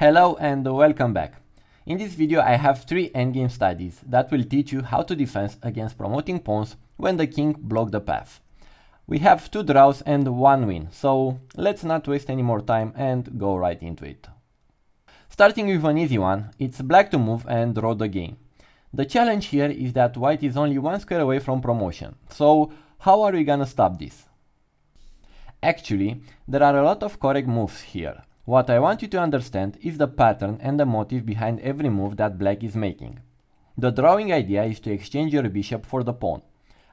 Hello and welcome back. In this video I have 3 endgame studies that will teach you how to defend against promoting pawns when the king blocks the path. We have 2 draws and 1 win, so let's not waste any more time and go right into it. Starting with an easy one, it's black to move and draw the game. The challenge here is that white is only 1 square away from promotion, so how are we gonna stop this? Actually, there are a lot of correct moves here. What I want you to understand is the pattern and the motive behind every move that black is making. The drawing idea is to exchange your bishop for the pawn.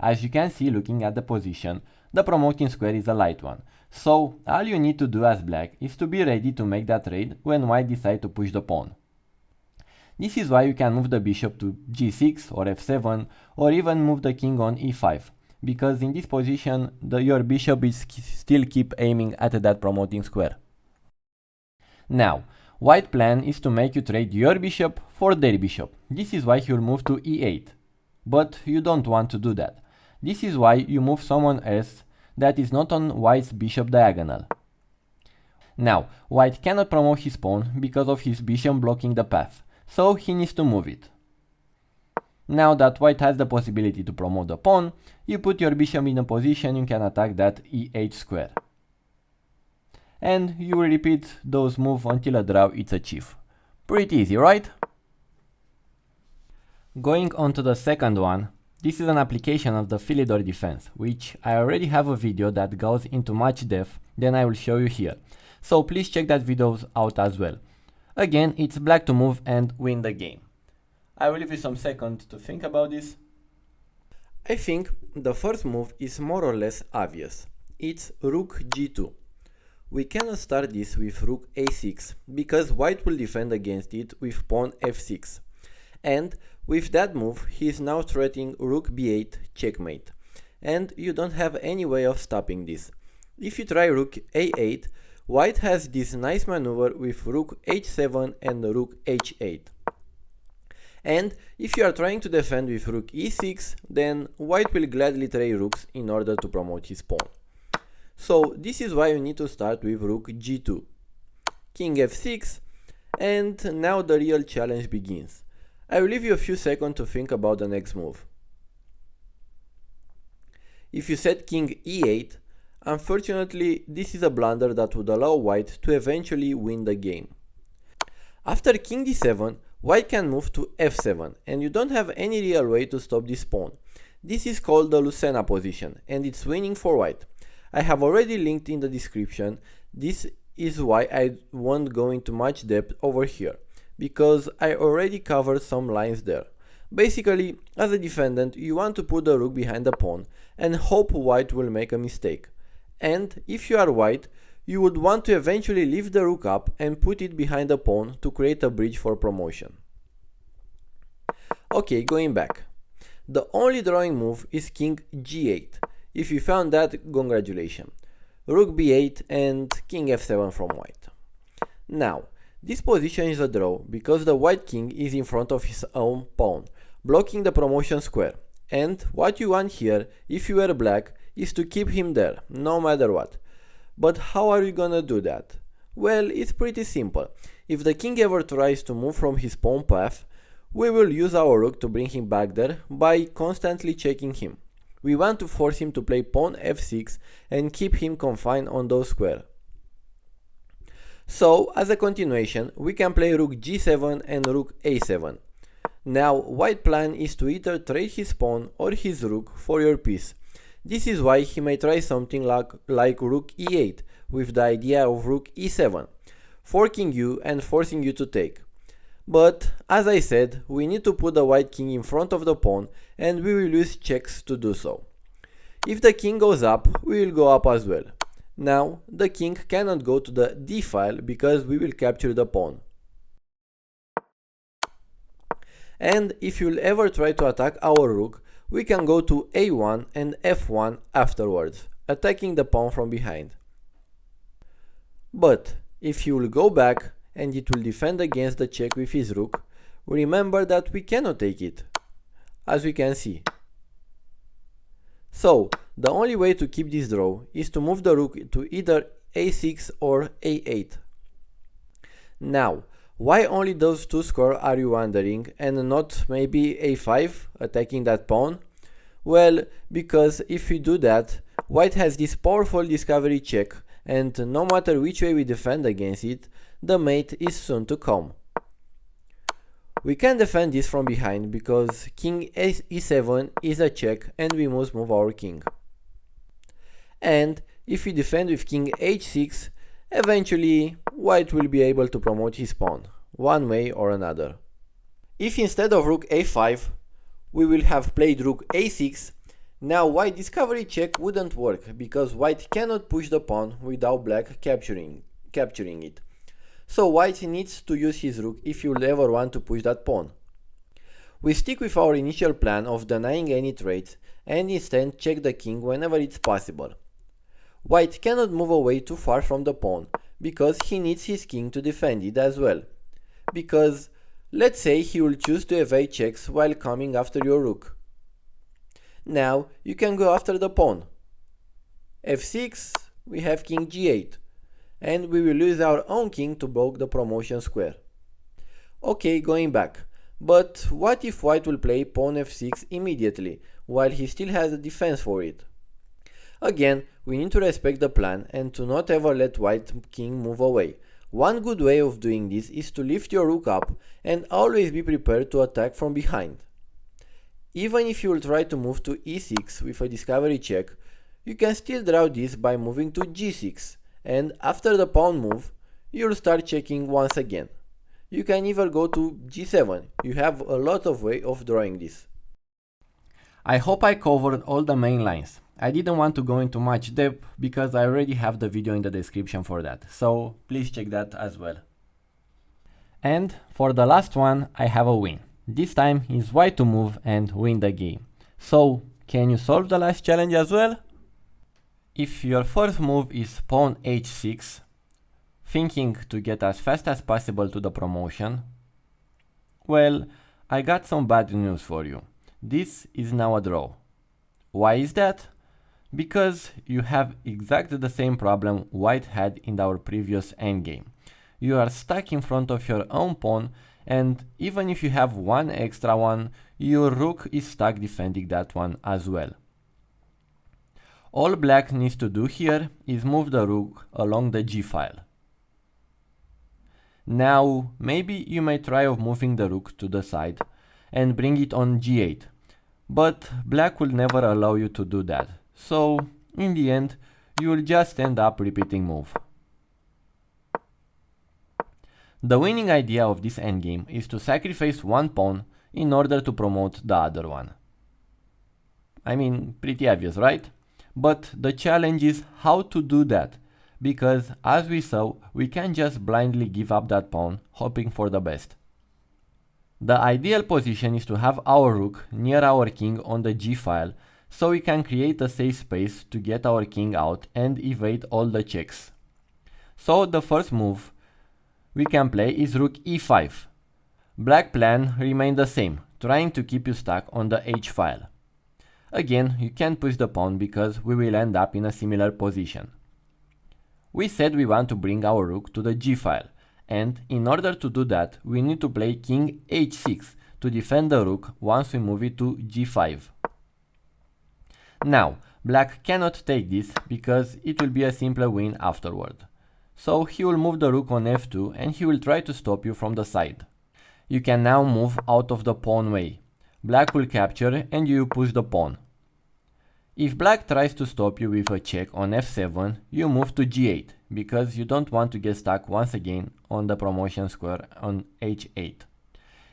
As you can see looking at the position, the promoting square is a light one, so all you need to do as black is to be ready to make that raid when white decides to push the pawn. This is why you can move the bishop to g6 or f7 or even move the king on e5, because in this position your bishop is still keep aiming at that promoting square. Now, white plan is to make you trade your bishop for their bishop. This is why he'll move to e8. But you don't want to do that. This is why you move someone else that is not on white's bishop diagonal. Now, white cannot promote his pawn because of his bishop blocking the path, so he needs to move it. Now that white has the possibility to promote the pawn, you put your bishop in a position you can attack that e8 square. And you will repeat those moves until a draw is achieved. Pretty easy, right? Going on to the second one, this is an application of the Philidor defense, which I already have a video that goes into much depth than I will show you here. So please check that video out as well. Again, it's black to move and win the game. I will leave you some seconds to think about this. I think the first move is more or less obvious. It's rook g2. We cannot start this with rook a6 because white will defend against it with pawn f6. And with that move he is now threatening rook b8 checkmate. And you don't have any way of stopping this. If you try rook a8, white has this nice maneuver with rook h7 and rook h8. And if you are trying to defend with rook e6, then white will gladly trade rooks in order to promote his pawn. So this is why you need to start with rook g2, king f6, and now the real challenge begins. I will leave you a few seconds to think about the next move. If you set king e8, unfortunately this is a blunder that would allow white to eventually win the game. After king d7, white can move to f7 and you don't have any real way to stop this pawn. This is called the Lucena position and it's winning for white. I have already linked in the description. This is why I won't go into much depth over here, because I already covered some lines there. Basically, as a defendant, you want to put the rook behind the pawn and hope white will make a mistake. And if you are white, you would want to eventually lift the rook up and put it behind the pawn to create a bridge for promotion. Okay, going back. The only drawing move is king g8. If you found that, congratulations. Rook b8 and king f7 from white. Now, this position is a draw because the white king is in front of his own pawn, blocking the promotion square. And what you want here, if you were black, is to keep him there, no matter what. But how are you gonna do that? Well, it's pretty simple. If the king ever tries to move from his pawn path, we will use our rook to bring him back there by constantly checking him. We want to force him to play pawn f6 and keep him confined on those squares. So, as a continuation, we can play rook g7 and rook a7. Now, white plan is to either trade his pawn or his rook for your piece. This is why he may try something like rook e8 with the idea of rook e7, forking you and forcing you to take. But, as I said, we need to put the white king in front of the pawn and we will use checks to do so. If the king goes up, we will go up as well. Now, the king cannot go to the d file because we will capture the pawn. And if you'll ever try to attack our rook, we can go to a1 and f1 afterwards, attacking the pawn from behind. But, if you will go back, and it will defend against the check with his rook, remember that we cannot take it, as we can see. So, the only way to keep this draw is to move the rook to either a6 or a8. Now, Why only those two squares, are you wondering, and not maybe a5 attacking that pawn? Well, because if we do that, white has this powerful discovery check, and no matter which way we defend against it, the mate is soon to come. We can defend this from behind because king e7 is a check and we must move our king. And if we defend with king h6, eventually white will be able to promote his pawn, one way or another. If instead of rook a5, we will have played rook a6, now white discovery check wouldn't work because white cannot push the pawn without black capturing it. So white needs to use his rook if you ever want to push that pawn. We stick with our initial plan of denying any trades and instead check the king whenever it's possible. White cannot move away too far from the pawn because he needs his king to defend it as well. Because let's say he will choose to evade checks while coming after your rook. Now you can go after the pawn. f6, we have king g8. And we will lose our own king to block the promotion square. Okay, going back. But what if white will play pawn f6 immediately, while he still has a defense for it? Again, we need to respect the plan and to not ever let white king move away. One good way of doing this is to lift your rook up and always be prepared to attack from behind. Even if you will try to move to e6 with a discovery check, you can still draw this by moving to g6. And after the pawn move, you'll start checking once again. You can even go to g7, you have a lot of way of drawing this. I hope I covered all the main lines. I didn't want to go into much depth because I already have the video in the description for that, so please check that as well. And for the last one, I have a win. This time is white to move and win the game. So, can you solve the last challenge as well? If your first move is pawn h6, thinking to get as fast as possible to the promotion, well, I got some bad news for you. This is now a draw. Why is that? Because you have exactly the same problem white had in our previous endgame. You are stuck in front of your own pawn, and even if you have one extra one, your rook is stuck defending that one as well. All black needs to do here is move the rook along the g file. Now, maybe you may try of moving the rook to the side and bring it on g8, but black will never allow you to do that, so in the end, you will just end up repeating move. The winning idea of this endgame is to sacrifice one pawn in order to promote the other one. I mean, pretty obvious, right? But the challenge is how to do that, because as we saw, we can't just blindly give up that pawn, hoping for the best. The ideal position is to have our rook near our king on the g file, so we can create a safe space to get our king out and evade all the checks. So the first move we can play is rook e5. Black plan remained the same, trying to keep you stuck on the h file. Again, you can't push the pawn because we will end up in a similar position. We said we want to bring our rook to the g file, and in order to do that, we need to play king h6 to defend the rook once we move it to g5. Now, black cannot take this because it will be a simple win afterward. So he will move the rook on f2 and he will try to stop you from the side. You can now move out of the pawn way. Black will capture and you push the pawn. If black tries to stop you with a check on f7, you move to g8, because you don't want to get stuck once again on the promotion square on h8.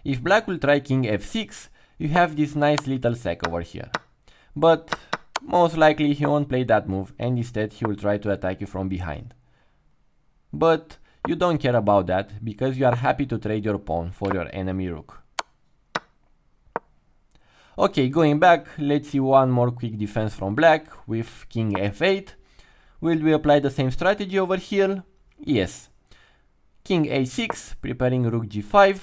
If black will try king f6, you have this nice little sack over here. But most likely he won't play that move and instead he will try to attack you from behind. But you don't care about that because you are happy to trade your pawn for your enemy rook. Okay, going back, let's see one more quick defense from black with king f8. Will we apply the same strategy over here? Yes. King a6, preparing rook g5,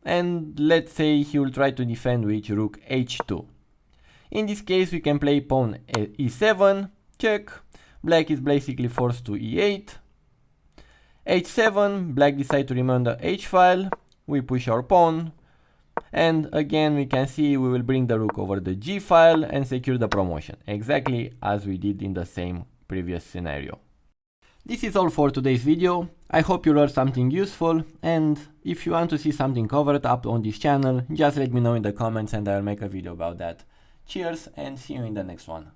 and let's say he will try to defend with rook h2. In this case we can play pawn e7, check, black is basically forced to e8, h7, black decide to remain the h file, we push our pawn, and again we can see we will bring the rook over the g file and secure the promotion, exactly as we did in the same previous scenario. This is all for today's video. I hope you learned something useful, and if you want to see something covered up on this channel, just let me know in the comments and I'll make a video about that. Cheers and see you in the next one.